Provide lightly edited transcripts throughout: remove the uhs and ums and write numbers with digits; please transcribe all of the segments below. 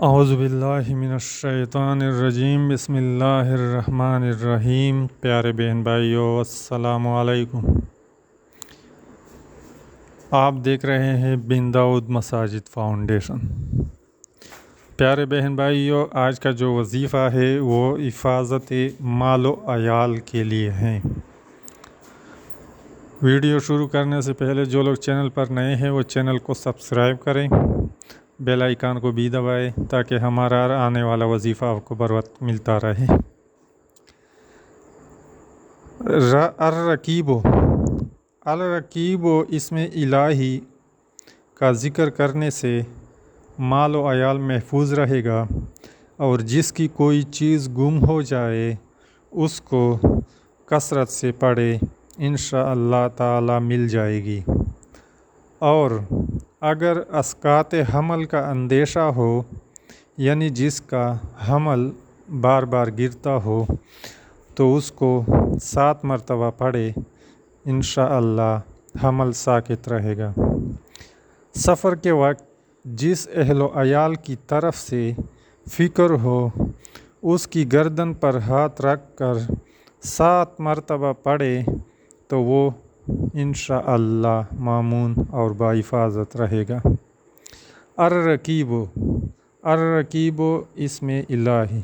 اعوذ باللہ من الشیطان الرجیم بسم اللہ الرحمن الرحیم۔ پیارے بہن بھائیو السلام علیکم۔ آپ دیکھ رہے ہیں بن داؤد مساجد فاؤنڈیشن۔ پیارے بہن بھائیو، آج کا جو وظیفہ ہے وہ حفاظت مال و عیال کے لیے ہے۔ ویڈیو شروع کرنے سے پہلے جو لوگ چینل پر نئے ہیں وہ چینل کو سبسکرائب کریں، بیل آئیکن کو بھی دبائیں تاکہ ہمارا آنے والا وظیفہ آپ کو بر وقت ملتا رہے۔ الرقیب اسم الہی کا ذکر کرنے سے مال و عیال محفوظ رہے گا، اور جس کی کوئی چیز گم ہو جائے اس کو کثرت سے پڑھے، انشاءاللہ تعالی مل جائے گی۔ اور اگر اسقاط حمل کا اندیشہ ہو، یعنی جس کا حمل بار بار گرتا ہو، تو اس کو 7 مرتبہ پڑھے، انشاءاللہ حمل ساکت رہے گا۔ سفر کے وقت جس اہل و عیال کی طرف سے فکر ہو، اس کی گردن پر ہاتھ رکھ کر 7 مرتبہ پڑھے تو وہ انشاءاللہ مامون اور باحفاظت رہے گا۔ الرقیب اسم الہی۔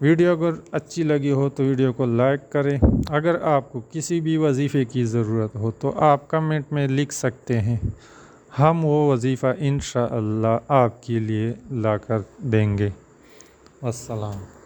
ویڈیو اگر اچھی لگی ہو تو ویڈیو کو لائک کریں۔ اگر آپ کو کسی بھی وظیفے کی ضرورت ہو تو آپ کمنٹ میں لکھ سکتے ہیں، ہم وہ وظیفہ انشاءاللہ آپ کے لیے لا کر دیں گے۔ السلام۔